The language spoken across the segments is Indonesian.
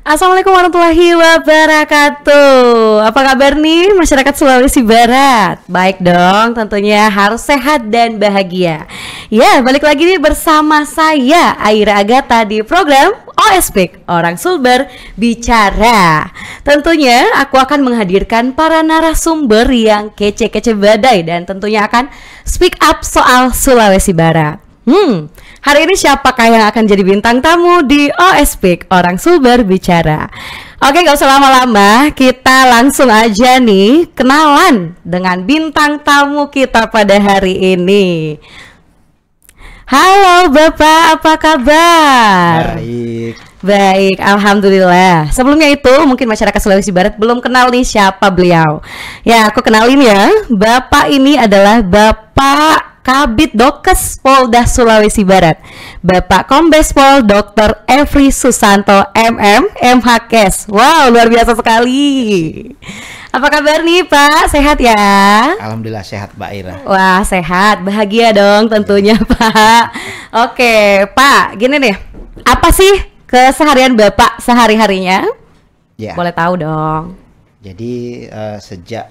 Assalamualaikum warahmatullahi wabarakatuh. Apa kabar nih masyarakat Sulawesi Barat? Baik dong, tentunya harus sehat dan bahagia. Ya, balik lagi nih bersama saya Aira Agatha di program OSPIK, Orang Sulber Bicara. Tentunya aku akan menghadirkan para narasumber yang kece-kece badai dan tentunya akan speak up soal Sulawesi Barat. Hari ini siapakah yang akan jadi bintang tamu di OSPIK, Orang Sulber Bicara? Oke, gak usah lama-lama, kita langsung aja nih kenalan dengan bintang tamu kita pada hari ini. Halo Bapak, apa kabar? Baik, Alhamdulillah. Sebelumnya itu mungkin masyarakat Sulawesi Barat belum kenal nih siapa beliau. Ya, aku kenalin ya. Bapak ini adalah Bapak Kabid Dokes Polda Sulawesi Barat, Bapak Kombes Pol Dr. Efri Susanto MM MHKes. Wow, luar biasa sekali. Apa kabar nih Pak? Sehat ya? Alhamdulillah sehat Mbak Ira. Wah, sehat, bahagia dong tentunya Pak. Oke Pak, gini nih, apa sih keseharian Bapak sehari-harinya? Ya. Boleh tahu dong. Jadi sejak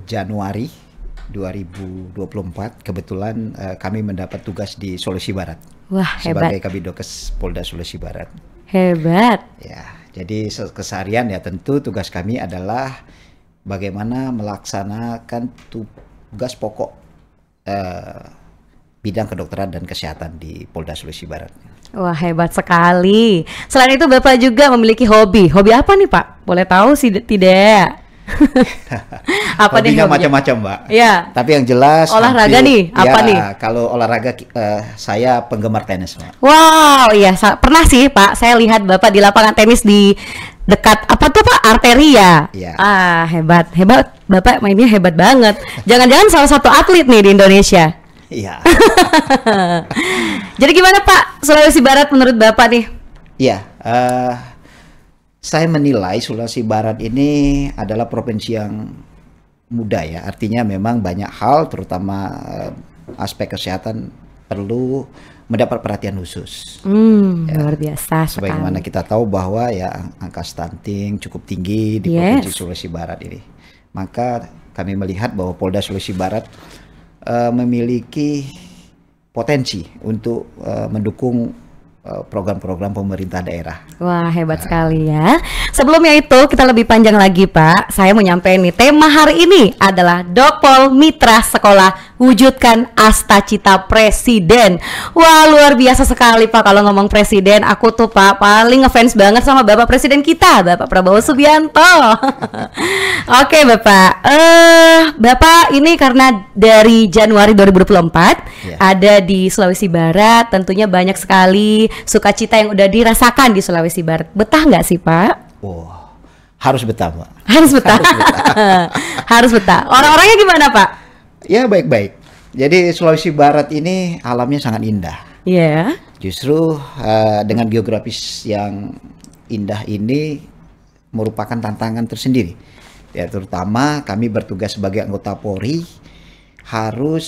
Januari 2024 kebetulan kami mendapat tugas di Sulawesi Barat. Wah, hebat. Sebagai Kabidokes Polda Sulawesi Barat. Hebat. Ya, jadi keseharian ya tentu tugas kami adalah bagaimana melaksanakan tugas pokok bidang kedokteran dan kesehatan di Polda Sulawesi Barat. Wah, hebat sekali. Selain itu Bapak juga memiliki hobi. Hobi apa nih Pak? Boleh tahu sih tidak? Apa nih hobinya? Macam-macam Mbak. Ya. Tapi yang jelas olahraga nih, apa nih? Kalau olahraga saya penggemar tenis Mbak. Wow, iya pernah sih Pak. Saya lihat Bapak di lapangan tenis di dekat apa tuh Pak? Arteri ya. Ya. Hebat. Bapak mainnya hebat banget. Jangan-jangan salah satu atlet nih di Indonesia. Iya. Jadi gimana Pak Sulawesi Barat menurut Bapak nih? Iya. Saya menilai Sulawesi Barat ini adalah provinsi yang muda ya. Artinya memang banyak hal terutama aspek kesehatan perlu mendapat perhatian khusus. Ya, luar biasa. Sebagaimana kita tahu bahwa ya angka stunting cukup tinggi di Provinsi Sulawesi Barat ini. Maka kami melihat bahwa Polda Sulawesi Barat memiliki potensi untuk mendukung program-program pemerintah daerah. Wah, hebat sekali ya. Sebelumnya itu kita lebih panjang lagi Pak. Saya mau nyampein nih, tema hari ini adalah Dokpol Mitra Sekolah Wujudkan Asta Cita Presiden. Wah, luar biasa sekali Pak kalau ngomong presiden. Aku tuh Pak paling ngefans banget sama Bapak Presiden kita, Bapak Prabowo Subianto. Oke Bapak, Bapak ini karena dari Januari 2024 ada di Sulawesi Barat, tentunya banyak sekali sukacita yang udah dirasakan di Sulawesi Barat. Betah nggak sih Pak? Oh, harus betah Pak. Harus betah. Harus betah. Orang-orangnya gimana Pak? Ya baik-baik. Jadi Sulawesi Barat ini alamnya sangat indah. Iya. Justru dengan geografis yang indah ini merupakan tantangan tersendiri. Ya, terutama kami bertugas sebagai anggota Polri harus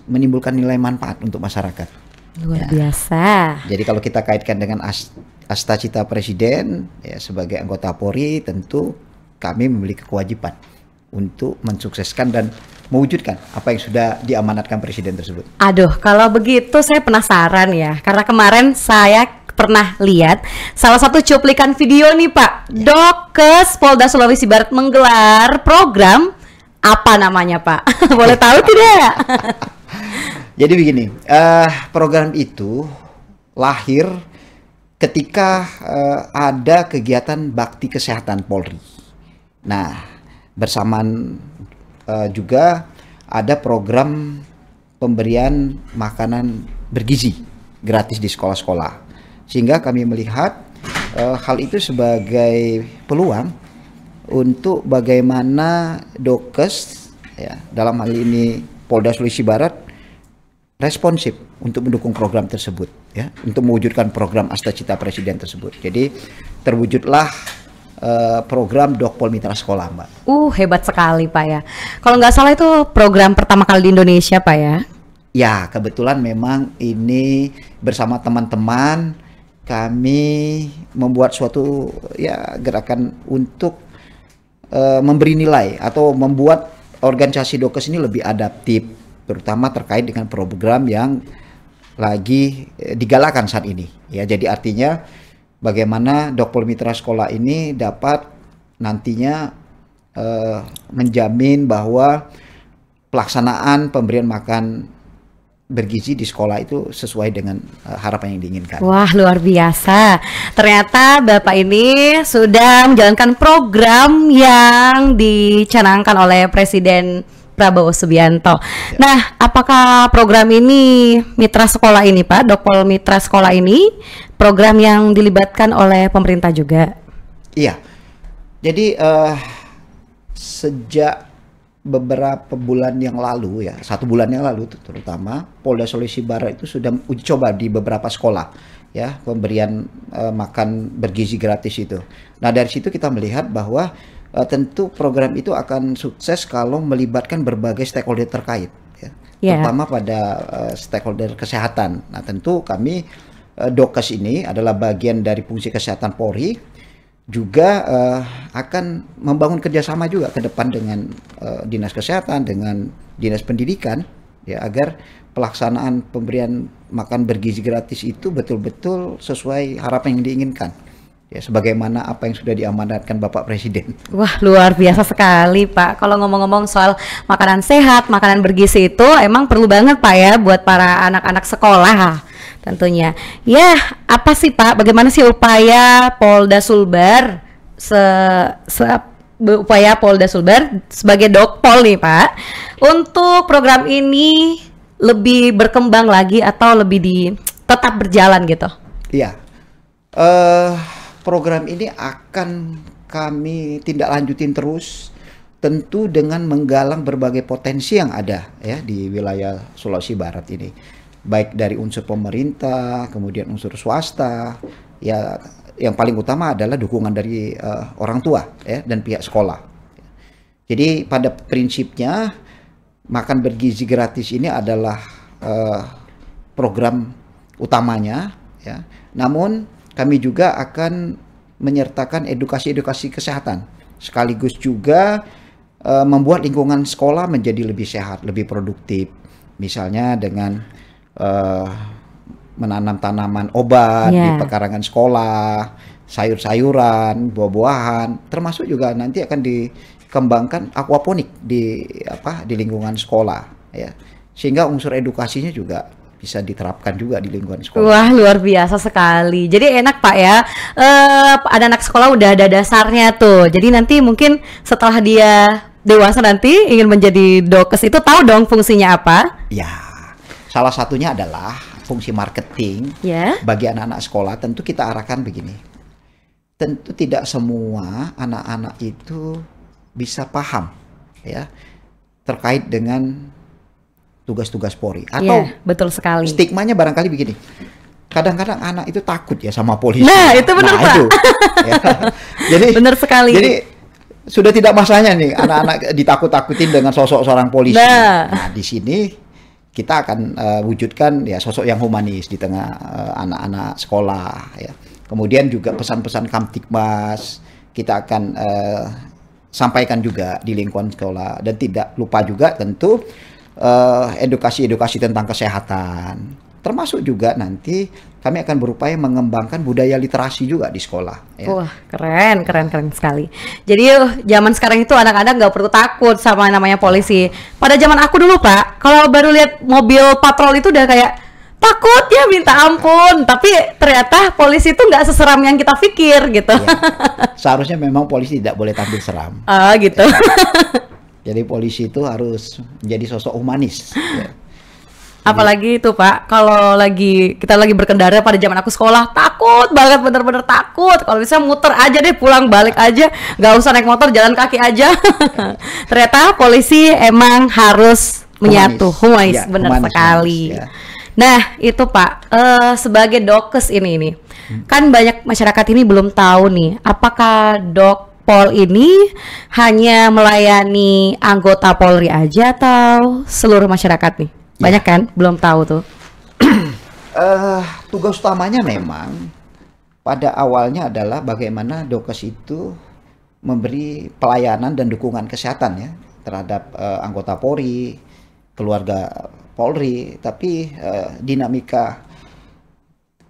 menimbulkan nilai manfaat untuk masyarakat. Luar biasa. Jadi kalau kita kaitkan dengan Asta Cita Presiden, ya sebagai anggota Polri tentu kami memiliki kewajiban untuk mensukseskan dan mewujudkan apa yang sudah diamanatkan Presiden tersebut. Aduh, kalau begitu saya penasaran ya, karena kemarin saya pernah lihat salah satu cuplikan video nih Pak, Dokes Polda Sulawesi Barat menggelar program apa namanya Pak? Boleh tahu tidak? Jadi begini, program itu lahir ketika ada kegiatan bakti kesehatan Polri. Nah, bersamaan juga ada program pemberian makanan bergizi gratis di sekolah-sekolah. Sehingga kami melihat hal itu sebagai peluang untuk bagaimana Dokes, ya, dalam hal ini Polda Sulawesi Barat, responsif untuk mendukung program tersebut, ya, untuk mewujudkan program Asta Cita Presiden tersebut. Jadi terwujudlah program Dokpol Mitra Sekolah, Mbak. Hebat sekali Pak ya. Kalau nggak salah itu program pertama kali di Indonesia Pak ya? Ya, kebetulan memang ini bersama teman-teman kami membuat suatu ya gerakan untuk memberi nilai atau membuat organisasi Dokes ini lebih adaptif, terutama terkait dengan program yang lagi digalakan saat ini. Ya, jadi artinya bagaimana Dokpol Mitra Sekolah ini dapat nantinya menjamin bahwa pelaksanaan pemberian makan bergizi di sekolah itu sesuai dengan harapan yang diinginkan. Wah, luar biasa. Ternyata Bapak ini sudah menjalankan program yang dicanangkan oleh Presiden Prabowo Subianto. Ya. Nah, apakah program ini mitra sekolah ini, Pak, Dokpol Mitra Sekolah ini program yang dilibatkan oleh pemerintah juga? Iya. Jadi sejak beberapa bulan yang lalu ya, 1 bulan yang lalu terutama Polda Sulawesi Barat itu sudah uji coba di beberapa sekolah ya pemberian makan bergizi gratis itu. Nah, dari situ kita melihat bahwa tentu program itu akan sukses kalau melibatkan berbagai stakeholder terkait ya. Terutama pada stakeholder kesehatan. Nah, tentu kami Dokes ini adalah bagian dari fungsi kesehatan Polri, juga akan membangun kerjasama juga ke depan dengan Dinas Kesehatan, dengan Dinas Pendidikan, ya, agar pelaksanaan pemberian makan bergizi gratis itu betul-betul sesuai harapan yang diinginkan, ya, sebagaimana apa yang sudah diamanatkan Bapak Presiden. Wah, luar biasa sekali, Pak. Kalau ngomong-ngomong soal makanan sehat, makanan bergizi itu emang perlu banget, Pak, ya, buat para anak-anak sekolah. Tentunya. Ya, apa sih, Pak? Bagaimana sih upaya Polda Sulbar upaya Polda Sulbar sebagai Dokpol nih, Pak, untuk program ini lebih berkembang lagi atau lebih tetap berjalan gitu? Iya. Program ini akan kami tindak lanjutin terus, tentu dengan menggalang berbagai potensi yang ada ya di wilayah Sulawesi Barat ini. Baik dari unsur pemerintah, kemudian unsur swasta, ya yang paling utama adalah dukungan dari orang tua ya dan pihak sekolah. Jadi pada prinsipnya makan bergizi gratis ini adalah program utamanya ya. Namun kami juga akan menyertakan edukasi-edukasi kesehatan, sekaligus juga membuat lingkungan sekolah menjadi lebih sehat, lebih produktif. Misalnya dengan menanam tanaman obat di pekarangan sekolah, sayur-sayuran, buah-buahan, termasuk juga nanti akan dikembangkan aquaponik di lingkungan sekolah ya. Sehingga unsur edukasinya juga bisa diterapkan juga di lingkungan sekolah. Wah, luar biasa sekali. Jadi enak, Pak, ya. Ada anak sekolah udah ada dasarnya tuh. Jadi nanti mungkin setelah dia dewasa nanti ingin menjadi Dokes itu tahu dong fungsinya apa? Ya. Salah satunya adalah fungsi marketing bagi anak-anak sekolah. Tentu kita arahkan begini, tentu tidak semua anak-anak itu bisa paham ya terkait dengan tugas-tugas Polri atau betul sekali. Stigmanya barangkali begini, kadang-kadang anak itu takut ya sama polisi. Nah, itu benar, Pak. Itu, ya. Jadi benar sekali. Jadi sudah tidak masanya nih anak-anak ditakut-takutin dengan sosok seorang polisi. Nah, di sini kita akan wujudkan ya sosok yang humanis di tengah anak-anak sekolah ya. Kemudian juga pesan-pesan Kamtibmas kita akan sampaikan juga di lingkungan sekolah, dan tidak lupa juga tentu edukasi-edukasi tentang kesehatan. Termasuk juga nanti kami akan berupaya mengembangkan budaya literasi juga di sekolah. Ya. Wah, keren sekali. Jadi zaman sekarang itu anak-anak nggak perlu takut sama namanya polisi. Pada zaman aku dulu, Pak, kalau baru lihat mobil patrol itu udah kayak takut ya, minta ampun. Tapi ternyata polisi itu nggak seseram yang kita pikir gitu. Ya. Seharusnya memang polisi tidak boleh tampil seram. Gitu. Ya. Jadi polisi itu harus menjadi sosok humanis. Ya. Apalagi itu, Pak, kalau kita lagi berkendara pada zaman aku sekolah, takut banget, bener-bener takut. Kalau bisa muter aja deh, pulang balik aja, nggak usah naik motor, jalan kaki aja. Ternyata polisi emang harus menyatu, humanis, bener sekali. Ya. Nah, itu, Pak, sebagai Dokes ini kan banyak masyarakat ini belum tahu nih, apakah Dokpol ini hanya melayani anggota Polri aja atau seluruh masyarakat nih? Banyak kan belum tahu tuh. Tugas utamanya memang pada awalnya adalah bagaimana Dokes itu memberi pelayanan dan dukungan kesehatan ya terhadap anggota Polri, keluarga Polri, tapi dinamika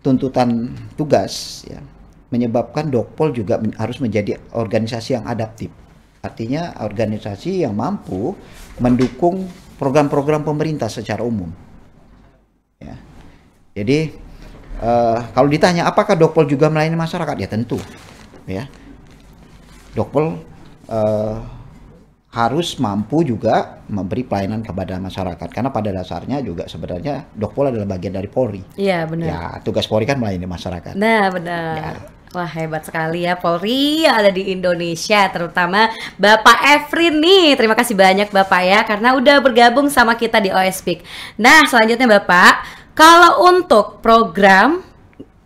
tuntutan tugas ya menyebabkan Dokpol juga harus menjadi organisasi yang adaptif. Artinya organisasi yang mampu mendukung program-program pemerintah secara umum. Ya. Jadi kalau ditanya apakah Dokpol juga melayani masyarakat, ya tentu, ya. Dokpol harus mampu juga memberi pelayanan kepada masyarakat karena pada dasarnya juga sebenarnya Dokpol adalah bagian dari Polri. Iya benar. Ya tugas Polri kan melayani masyarakat. Nah benar. Ya. Wah hebat sekali ya Polri ada di Indonesia, terutama Bapak Efrin nih. Terima kasih banyak Bapak ya karena udah bergabung sama kita di OSPIK. Nah selanjutnya Bapak, kalau untuk program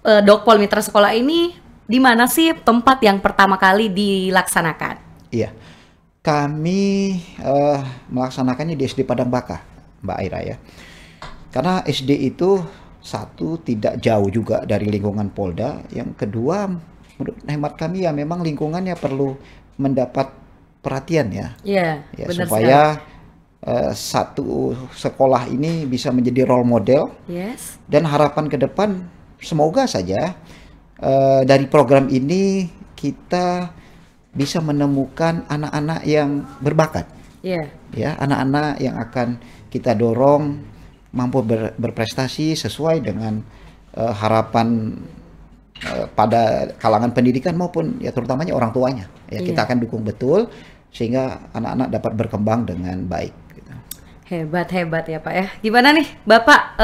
Dokpol Mitra Sekolah ini di mana sih tempat yang pertama kali dilaksanakan? Iya, kami melaksanakannya di SD Padang Baka, Mbak Aira ya. Karena SD itu satu tidak jauh juga dari lingkungan Polda, yang kedua menurut hemat kami ya memang lingkungannya perlu mendapat perhatian ya. Iya, ya benar supaya satu sekolah ini bisa menjadi role model. Yes. Dan harapan ke depan semoga saja dari program ini kita bisa menemukan anak-anak yang berbakat. Iya. Ya, anak-anak yang akan kita dorong mampu berprestasi sesuai dengan harapan pada kalangan pendidikan maupun ya terutamanya orang tuanya. Ya, kita akan dukung betul sehingga anak-anak dapat berkembang dengan baik. Gitu. Hebat ya Pak ya. Gimana nih Bapak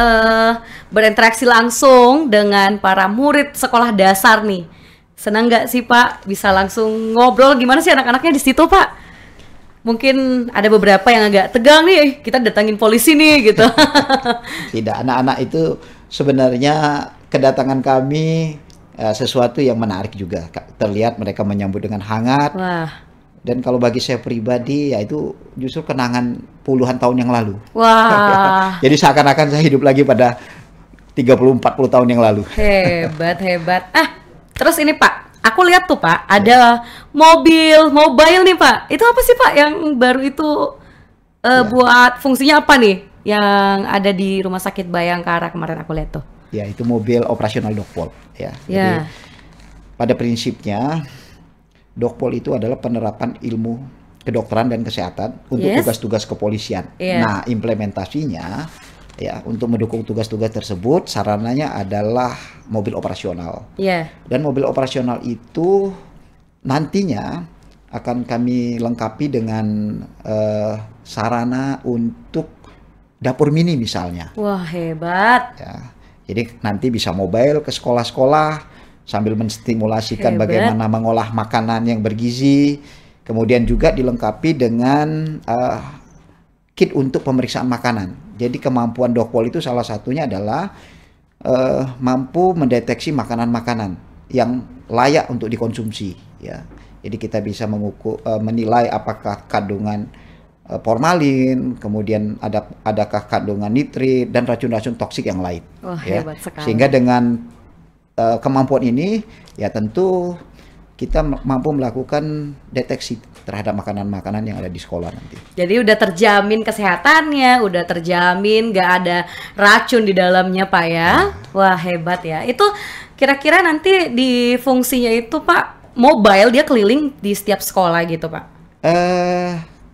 berinteraksi langsung dengan para murid sekolah dasar nih? Senang nggak sih Pak bisa langsung ngobrol, gimana sih anak-anaknya di situ Pak? Mungkin ada beberapa yang agak tegang nih, kita datangin polisi nih gitu. Tidak, anak-anak itu sebenarnya kedatangan kami sesuatu yang menarik juga. Terlihat mereka menyambut dengan hangat. Wah. Dan kalau bagi saya pribadi ya itu justru kenangan puluhan tahun yang lalu. Wah. Jadi seakan-akan saya hidup lagi pada 30-40 tahun yang lalu. Hebat. Terus ini Pak, aku lihat tuh Pak, ada mobile nih Pak. Itu apa sih Pak yang baru itu buat fungsinya apa nih? Yang ada di Rumah Sakit Bayangkara kemarin aku lihat tuh. Ya, itu mobil operasional Dokpol ya. Jadi pada prinsipnya Dokpol itu adalah penerapan ilmu kedokteran dan kesehatan untuk tugas-tugas kepolisian. Nah, implementasinya ya untuk mendukung tugas-tugas tersebut sarananya adalah mobil operasional. Dan mobil operasional itu nantinya akan kami lengkapi dengan sarana untuk dapur mini misalnya. Wah, hebat. Ya, jadi nanti bisa mobile ke sekolah-sekolah sambil menstimulasikan bagaimana mengolah makanan yang bergizi. Kemudian juga dilengkapi dengan kit untuk pemeriksaan makanan. Jadi kemampuan Dokpol itu salah satunya adalah mampu mendeteksi makanan-makanan yang layak untuk dikonsumsi. Ya, jadi kita bisa menilai apakah kandungan formalin, kemudian adakah kandungan nitrit dan racun-racun toksik yang lain. Wah, hebat sekali. Sehingga dengan kemampuan ini ya tentu kita mampu melakukan deteksi terhadap makanan-makanan yang ada di sekolah nanti. Jadi udah terjamin kesehatannya, udah terjamin nggak ada racun di dalamnya Pak ya. Wah hebat ya. Itu kira-kira nanti di fungsinya itu Pak, mobile dia keliling di setiap sekolah gitu Pak?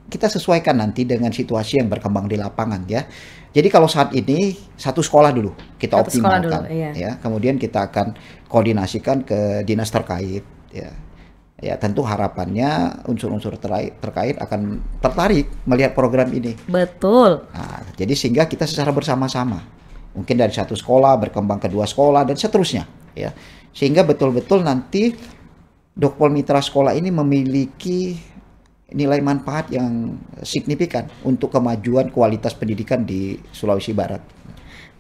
Kita sesuaikan nanti dengan situasi yang berkembang di lapangan ya. Jadi kalau saat ini satu sekolah dulu kita optimalkan, ya. Kemudian kita akan koordinasikan ke dinas terkait, ya. Ya tentu harapannya unsur-unsur terkait akan tertarik melihat program ini. Betul. Nah, jadi sehingga kita secara bersama-sama, mungkin dari satu sekolah berkembang ke dua sekolah dan seterusnya, ya. Sehingga betul-betul nanti Dokpol Mitra Sekolah ini memiliki nilai manfaat yang signifikan untuk kemajuan kualitas pendidikan di Sulawesi Barat.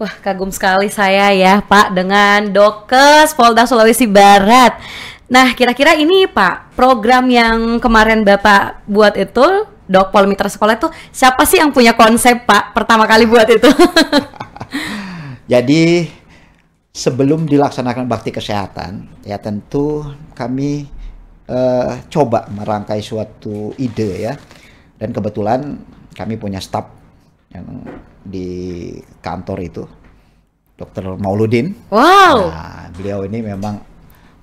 Wah, kagum sekali saya ya Pak dengan Dokes Polda Sulawesi Barat. Nah, kira-kira ini Pak, program yang kemarin Bapak buat itu, Dokpol Mitra Sekolah itu, siapa sih yang punya konsep Pak pertama kali buat itu? Jadi sebelum dilaksanakan bakti kesehatan, ya tentu kami coba merangkai suatu ide ya. Dan kebetulan kami punya staf yang di kantor itu, Dr. Mauludin. Wow. Nah, beliau ini memang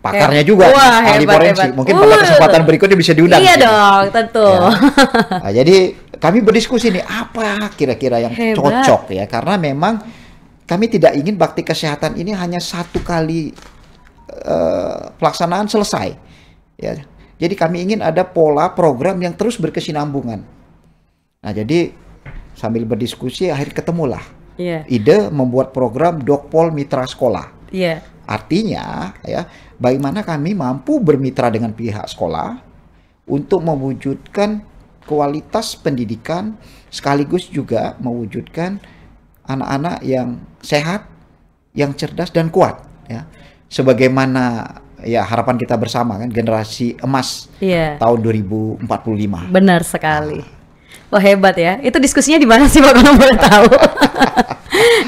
pakarnya juga, wah, ahli hebat, forensik. hebat. Mungkin pada kesempatan berikutnya bisa diundang. Iya gitu. dong, tentu. Ya. Nah, jadi kami berdiskusi nih apa kira-kira yang cocok ya, karena memang kami tidak ingin bakti kesehatan ini hanya satu kali pelaksanaan selesai. Ya. Jadi kami ingin ada pola program yang terus berkesinambungan. Nah, jadi sambil berdiskusi akhirnya ketemulah ide membuat program Dokpol Mitra Sekolah. Artinya ya, bagaimana kami mampu bermitra dengan pihak sekolah untuk mewujudkan kualitas pendidikan sekaligus juga mewujudkan anak-anak yang sehat, yang cerdas dan kuat ya. Sebagaimana ya harapan kita bersama kan, generasi emas tahun 2045. Benar sekali. Wah, hebat ya. Itu diskusinya di mana sih Pak, kalau boleh tahu?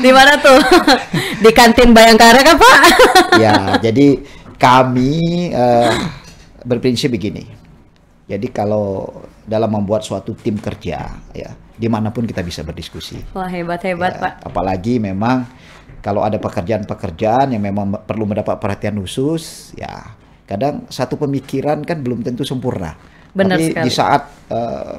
Di mana tuh? Di kantin Bayangkara kan Pak? Ya, jadi kami berprinsip begini. Jadi kalau dalam membuat suatu tim kerja ya, dimanapun kita bisa berdiskusi. Wah, hebat-hebat ya, Pak. Apalagi memang kalau ada pekerjaan-pekerjaan yang memang perlu mendapat perhatian khusus, ya kadang satu pemikiran kan belum tentu sempurna. Benar Tapi sekali. di saat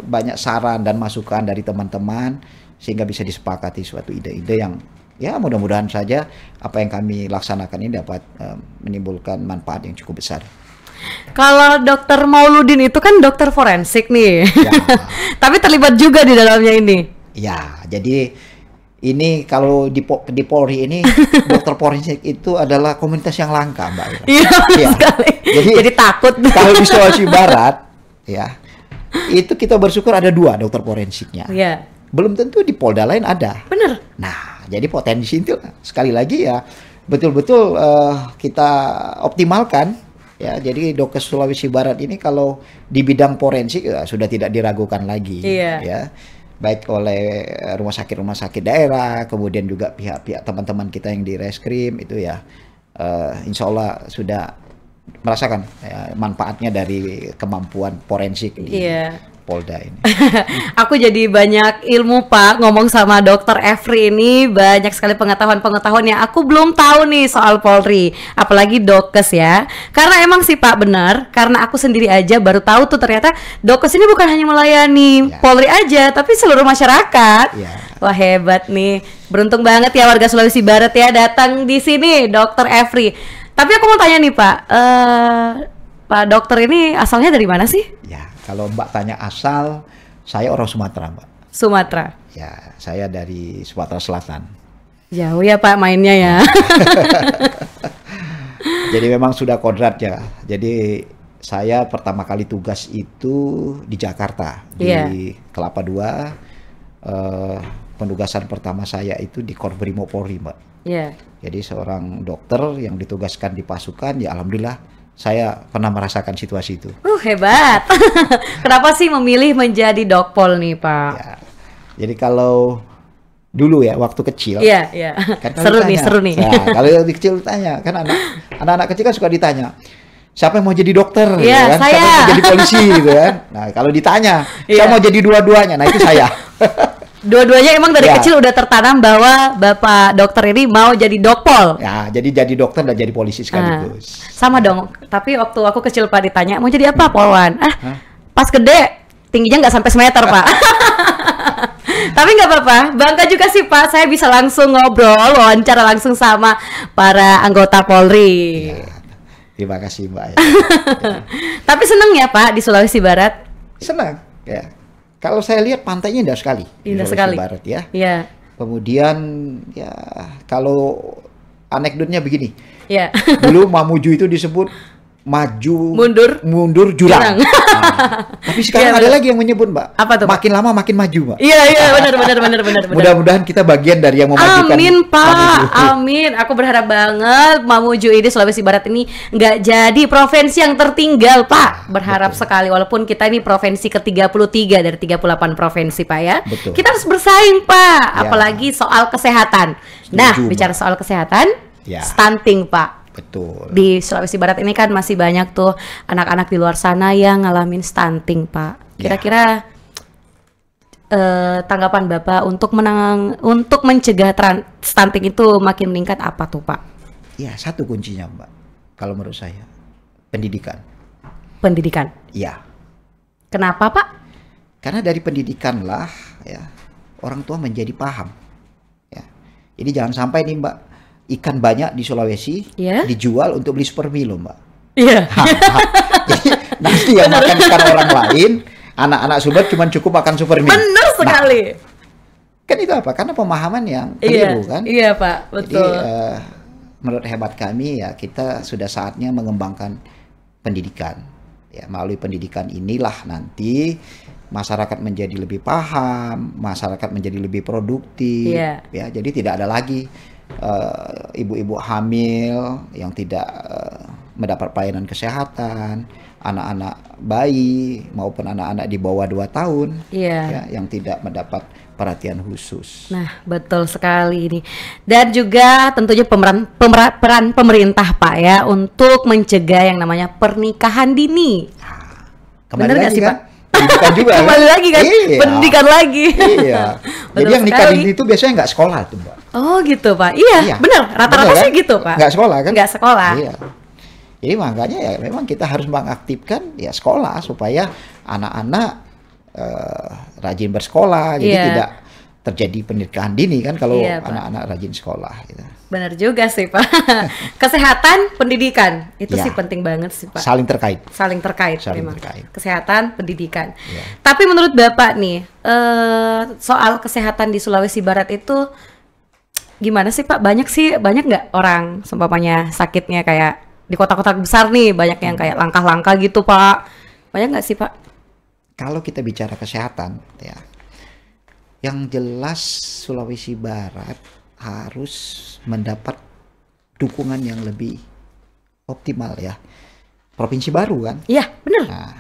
banyak saran dan masukan dari teman-teman, sehingga bisa disepakati suatu ide-ide yang ya mudah-mudahan saja apa yang kami laksanakan ini dapat menimbulkan manfaat yang cukup besar. Kalau Dokter Mauludin itu kan dokter forensik nih, Ya. tapi terlibat juga di dalamnya ini. Ya, jadi ini kalau di Polri ini dokter forensik itu adalah komunitas yang langka, Mbak. Iya, Ya. sekali. Jadi takut. Kalau di Sulawesi Barat, ya itu kita bersyukur ada 2 dokter forensiknya. Iya. Belum tentu di Polda lain ada. Bener. Nah, jadi potensi itu sekali lagi ya betul-betul kita optimalkan. Ya, jadi Dokes Sulawesi Barat ini kalau di bidang forensik ya, sudah tidak diragukan lagi. Iya. Ya, baik oleh rumah sakit daerah, kemudian juga pihak-pihak teman-teman kita yang di reskrim itu ya, insya Allah sudah merasakan ya, manfaatnya dari kemampuan forensik di Polda ini. Aku jadi banyak ilmu Pak ngomong sama Dokter Efri ini, banyak sekali pengetahuan-pengetahuan yang aku belum tahu nih soal Polri, apalagi Dokes ya. Karena emang sih Pak benar, karena aku sendiri aja baru tahu tuh ternyata Dokes ini bukan hanya melayani Polri aja, tapi seluruh masyarakat. Wah, hebat nih, beruntung banget ya warga Sulawesi Barat ya datang di sini Dokter Efri. Tapi aku mau tanya nih Pak, Pak dokter ini asalnya dari mana sih? Ya, kalau Mbak tanya asal, saya orang Sumatera, Mbak. Sumatera. Ya, saya dari Sumatera Selatan. Jauh ya Pak mainnya ya. Jadi memang sudah kodrat ya. Jadi saya pertama kali tugas itu di Jakarta, di Kelapa II. Penugasan pertama saya itu di Korbrimob Polri, Mbak. Jadi seorang dokter yang ditugaskan di pasukan, ya alhamdulillah saya pernah merasakan situasi itu. Hebat. Kenapa sih memilih menjadi Dokpol nih Pak? Ya, jadi kalau dulu ya waktu kecil. Kan seru nih. Nah, kalau yang kecil ditanya, kan anak-anak kecil kan suka ditanya, siapa yang mau jadi dokter? Iya, kan? saya. Siapa yang mau jadi polisi gitu kan? Nah, kalau ditanya, saya mau jadi dua-duanya. Nah, itu saya. Dua-duanya emang dari kecil udah tertanam bahwa Bapak dokter ini mau jadi Dokpol. Ya, jadi dokter dan jadi polisi sekaligus. Sama dong. Tapi waktu aku kecil Pak ditanya, mau jadi apa Polwan? Pas gede tingginya nggak sampai semeter Pak. Tapi nggak apa-apa, bangga juga sih Pak. Saya bisa langsung ngobrol, wawancara langsung sama para anggota Polri. Ya, terima kasih Mbak. Ya. Tapi seneng ya Pak di Sulawesi Barat? Senang, ya. Kalau saya lihat pantainya indah sekali di Sulawesi Barat ya. Kemudian ya kalau anekdotnya begini. Dulu Mamuju itu disebut maju mundur jurang. Nah, tapi sekarang ada lagi yang menyebut Mbak. Apa tuh? Makin lama makin maju Mbak. Iya benar. Mudah-mudahan kita bagian dari yang memajukan. Amin Pak, amin. Aku berharap banget Mamuju ini Sulawesi Barat ini nggak jadi provinsi yang tertinggal Pak. Berharap sekali walaupun kita ini provinsi ke-33 dari 38 provinsi Pak ya. Kita harus bersaing Pak, apalagi soal kesehatan. Nah, bicara soal kesehatan, Ya. Stunting, Pak. Betul. Di Sulawesi Barat ini kan masih banyak tuh anak-anak di luar sana yang ngalamin stunting, Pak. Kira-kira tanggapan Bapak untuk mencegah stunting itu makin meningkat apa tuh, Pak? Ya, satu kuncinya, Mbak. Kalau menurut saya, pendidikan. Pendidikan. Ya. Kenapa, Pak? Karena dari pendidikan lah ya orang tua menjadi paham. Ya. Jadi jangan sampai nih, Mbak, ikan banyak di Sulawesi dijual untuk beli super mie loh, Mbak. Iya. Jadi nanti yang makan ikan orang lain, anak-anak Sumber cuma cukup makan super mie. Benar sekali. Kan itu apa? Karena pemahaman yang keliru kan. Iya, Pak, betul. Jadi menurut hemat kami ya kita sudah saatnya mengembangkan pendidikan. Ya, melalui pendidikan inilah nanti masyarakat menjadi lebih paham, masyarakat menjadi lebih produktif. Ya, jadi tidak ada lagi ibu-ibu hamil yang tidak mendapat pelayanan kesehatan, anak-anak bayi maupun anak-anak di bawah 2 tahun ya, yang tidak mendapat perhatian khusus. Nah, betul sekali ini. Dan juga tentunya peran pemerintah, Pak, ya, untuk mencegah yang namanya pernikahan dini. Benar nggak sih, Pak? Pendidikan juga kembali lagi kan? Iya. Pendidikan lagi. Iya. Jadi yang nikah dini itu biasanya nggak sekolah tuh, Mbak. Oh gitu, Pak. Iya. Benar. Rata-rata sih gitu, Pak. Nggak sekolah kan? Nggak sekolah. Iya. Jadi makanya ya memang kita harus mengaktifkan ya sekolah supaya anak-anak rajin bersekolah, jadi tidak terjadi pernikahan dini kan kalau anak-anak rajin sekolah. Gitu. Benar juga sih, Pak. Kesehatan, pendidikan itu sih penting banget sih, Pak. Saling terkait. Saling terkait memang. Terkait. Kesehatan, pendidikan. Tapi menurut Bapak nih, soal kesehatan di Sulawesi Barat itu gimana sih, Pak? Banyak nggak orang seumpamanya sakitnya kayak di kota-kota besar nih, banyak yang kayak langka-langka gitu, Pak. Banyak nggak sih, Pak? Kalau kita bicara kesehatan, ya, yang jelas Sulawesi Barat harus mendapat dukungan yang lebih optimal ya. Provinsi baru kan? Iya, benar. Nah,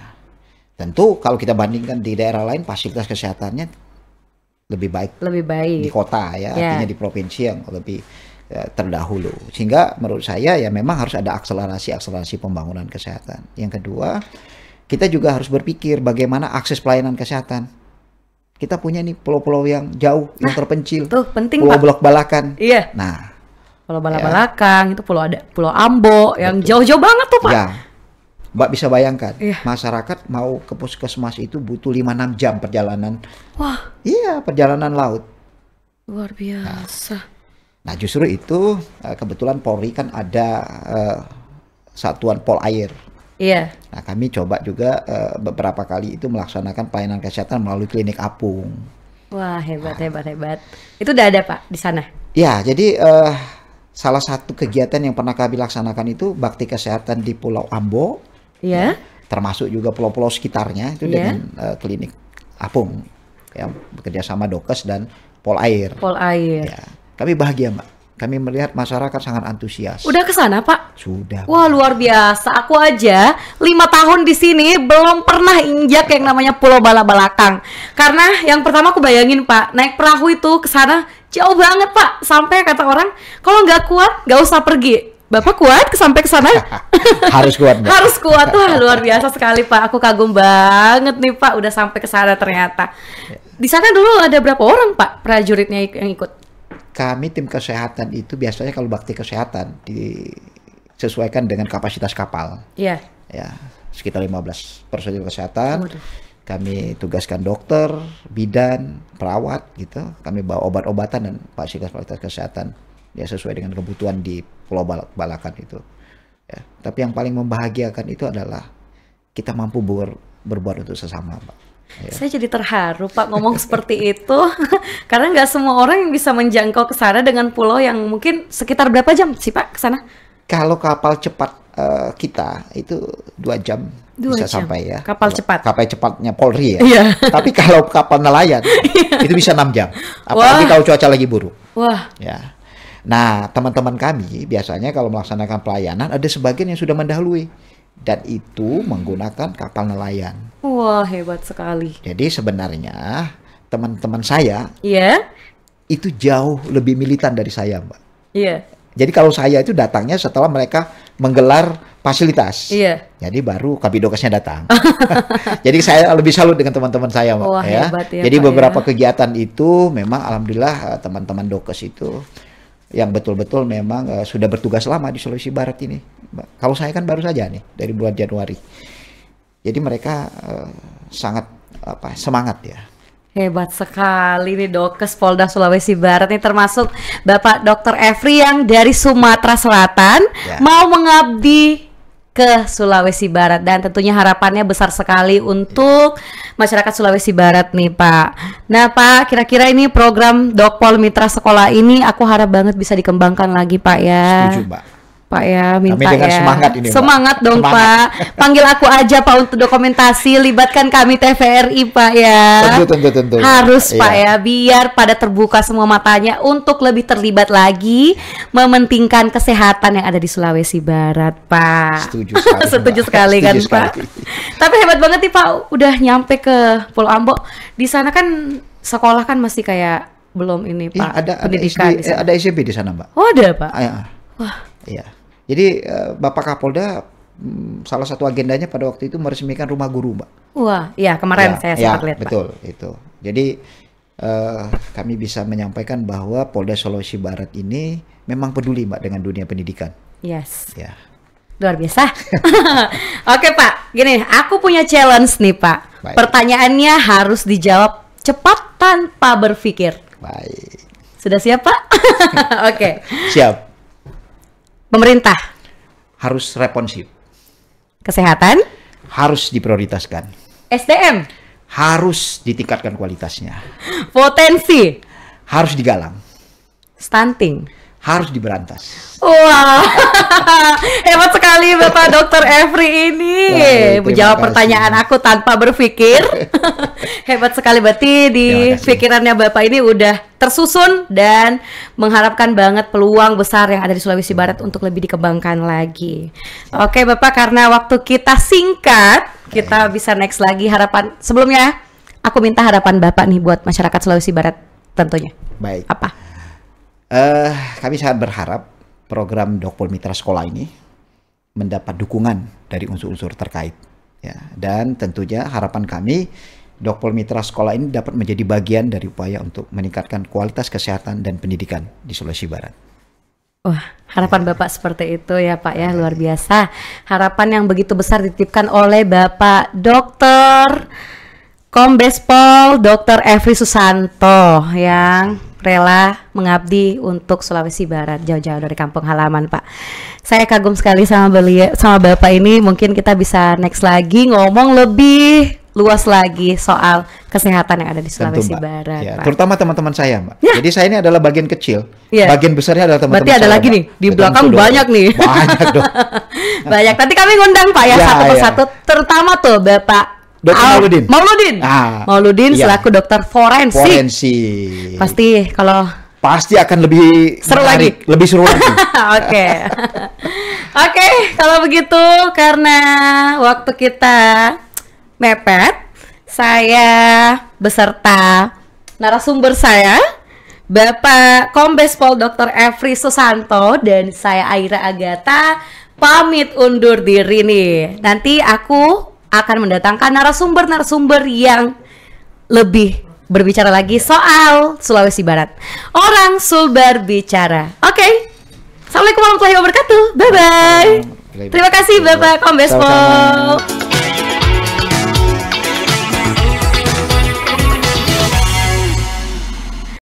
tentu kalau kita bandingkan di daerah lain fasilitas kesehatannya lebih baik di kota ya, artinya di provinsi yang lebih terdahulu. Sehingga menurut saya ya memang harus ada akselerasi pembangunan kesehatan. Yang kedua, kita juga harus berpikir bagaimana akses pelayanan kesehatan. Kita punya nih pulau-pulau yang jauh, yang terpencil. Tuh, penting, Pulau Pak. Balak-Balakan. Iya. Nah, Pulau Balak-Balakan, itu Pulau Ambo yang jauh-jauh banget tuh, Pak. Ya. Mbak bisa bayangkan, masyarakat mau ke puskesmas itu butuh 5-6 jam perjalanan. Wah. Iya, perjalanan laut. Luar biasa. Nah, justru itu kebetulan Polri kan ada satuan Pol Air. Iya. Nah, kami coba juga beberapa kali itu melaksanakan pelayanan kesehatan melalui klinik apung. Wah, hebat. Itu udah ada, Pak, di sana? Ya, jadi salah satu kegiatan yang pernah kami laksanakan itu bakti kesehatan di Pulau Ambo. Iya. Termasuk juga pulau-pulau sekitarnya itu dengan klinik apung. Ya, bekerja sama Dokes dan Pol Air. Pol Air. Ya, kami bahagia, Mbak. Kami melihat masyarakat sangat antusias. Udah ke sana, Pak? Sudah. Wah, luar biasa. Aku aja 5 tahun di sini belum pernah injak yang namanya Pulau Balak-Balakang. Karena yang pertama aku bayangin, Pak, naik perahu itu ke sana jauh banget, Pak. Sampai kata orang, kalau nggak kuat, nggak usah pergi. Bapak kuat sampai ke sana? Harus kuat, Mbak. Harus kuat. Wah, luar biasa sekali, Pak. Aku kagum banget nih, Pak, udah sampai ke sana ternyata. Di sana dulu ada berapa orang, Pak, prajuritnya yang ikut? Kami tim kesehatan itu biasanya kalau bakti kesehatan disesuaikan dengan kapasitas kapal. Iya. Ya, sekitar 15 personil kesehatan. Kami tugaskan dokter, bidan, perawat gitu. Kami bawa obat-obatan dan fasilitas kesehatan ya sesuai dengan kebutuhan di Pulau Balakan itu. Ya, tapi yang paling membahagiakan itu adalah kita mampu berbuat untuk sesama, Pak. Ya. Saya jadi terharu, Pak, ngomong seperti itu. Karena nggak semua orang yang bisa menjangkau ke sana dengan pulau yang mungkin sekitar berapa jam sih, Pak, ke sana? Kalau kapal cepat kita itu 2 jam bisa sampai ya. Kapal cepat. Kapal cepatnya Polri ya. Iya. Tapi kalau kapal nelayan itu bisa 6 jam. Apalagi kalau cuaca lagi buruk. Wah. Ya. Nah, teman-teman kami biasanya kalau melaksanakan pelayanan ada sebagian yang sudah mendahului dan itu menggunakan kapal nelayan. Wah, hebat sekali. Jadi sebenarnya teman-teman saya itu jauh lebih militan dari saya, Mbak. Iya. Jadi kalau saya itu datangnya setelah mereka menggelar fasilitas. Iya. Jadi baru Kabidokesnya datang. Jadi saya lebih salut dengan teman-teman saya, Mbak. Wah, Ya. hebat ya, Jadi Pak, beberapa ya. kegiatan itu memang alhamdulillah teman-teman Dokes itu yang betul-betul memang sudah bertugas lama di Sulawesi Barat ini. Mbak. Kalau saya kan baru saja nih dari bulan Januari. Jadi mereka sangat semangat ya. Hebat sekali nih Dokes Polda Sulawesi Barat nih, termasuk Bapak Dr. Efri yang dari Sumatera Selatan Ya. mau mengabdi ke Sulawesi Barat, dan tentunya harapannya besar sekali untuk masyarakat Sulawesi Barat nih Pak. Nah Pak, kira-kira ini program Dokpol Mitra Sekolah ini aku harap banget bisa dikembangkan lagi Pak ya. Setuju, Mbak. Pak ya, minta Kami dengan ya. semangat ini, Mbak. Semangat dong Semangat. Pak. Panggil aku aja Pak untuk dokumentasi, libatkan kami TVRI Pak ya. Tentu. Harus Iya. Pak ya, biar pada terbuka semua matanya untuk lebih terlibat lagi mementingkan kesehatan yang ada di Sulawesi Barat Pak. Setuju sekali, Setuju Mbak. sekali kan Setuju Pak. sekali. Tapi hebat banget nih Pak, udah nyampe ke Pulau Ambon. Di sana kan sekolah kan masih kayak belum ini Pak, Iya, pendidikan di sana. ada SMP di sana, Mbak. Oh ada Pak. Wah. Iya. Jadi Bapak Kapolda salah satu agendanya pada waktu itu meresmikan rumah guru, Mbak. Wah, iya kemarin saya sempat lihat Pak. Betul, itu. Jadi kami bisa menyampaikan bahwa Polda Sulawesi Barat ini memang peduli, Mbak, dengan dunia pendidikan. Yes. Ya. Luar biasa. Oke Pak, gini, aku punya challenge nih Pak. Baik. Pertanyaannya harus dijawab cepat tanpa berpikir. Baik. Sudah siap Pak? Oke. Siap. Pemerintah, Harus responsif. kesehatan, Harus diprioritaskan. SDM, Harus ditingkatkan kualitasnya. potensi, Harus digalang. stunting. Harus diberantas. Wah, hebat sekali Bapak Dr. Efri ini. Baik, terima Menjawab kasih. pertanyaan aku tanpa berpikir. Hebat sekali, berarti di Terima kasih. pikirannya Bapak ini udah tersusun dan mengharapkan banget peluang besar yang ada di Sulawesi Barat untuk lebih dikembangkan lagi. Oke Bapak, karena waktu kita singkat, kita bisa next lagi. Harapan sebelumnya, aku minta harapan Bapak nih buat masyarakat Sulawesi Barat tentunya. Baik. Apa? Kami sangat berharap program Dokpol Mitra Sekolah ini mendapat dukungan dari unsur-unsur terkait. Ya, dan tentunya harapan kami Dokpol Mitra Sekolah ini dapat menjadi bagian dari upaya untuk meningkatkan kualitas kesehatan dan pendidikan di Sulawesi Barat. Wah, harapan Bapak seperti itu ya Pak ya, luar biasa. Harapan yang begitu besar dititipkan oleh Bapak Dr. Kombes Pol Dr. Efri Susanto yang rela mengabdi untuk Sulawesi Barat, jauh-jauh dari kampung halaman Pak. Saya kagum sekali sama beliau, sama Bapak ini. Mungkin kita bisa next lagi ngomong lebih luas lagi soal kesehatan yang ada di Sulawesi Mbak. Barat Ya, Pak. terutama teman-teman saya, Mbak. Ya. Jadi saya ini adalah bagian kecil. Ya. Bagian besarnya adalah teman-teman Berarti ada saya, lagi Mbak. nih, di Tentu belakang dong. banyak nih. Banyak dong. Banyak. Nanti kami ngundang Pak ya, Ya, satu ya. persatu, terutama tuh Bapak Dr. Mauludin. Mauludin. Ah, Mauludin iya. selaku dokter forensik. Forensik. Pasti kalau Pasti akan lebih Seru menarik, lebih seru lagi. Oke. Oke, kalau begitu karena waktu kita mepet, saya beserta narasumber saya Bapak Kombes Pol Dr. Efri Susanto dan saya Aira Agatha pamit undur diri nih. Nanti aku akan mendatangkan narasumber-narasumber yang lebih berbicara lagi soal Sulawesi Barat. Orang Sulbar bicara. Oke. Assalamualaikum warahmatullahi wabarakatuh. Bye bye. Terima kasih Bapak Kombes Sama-sama. Pol.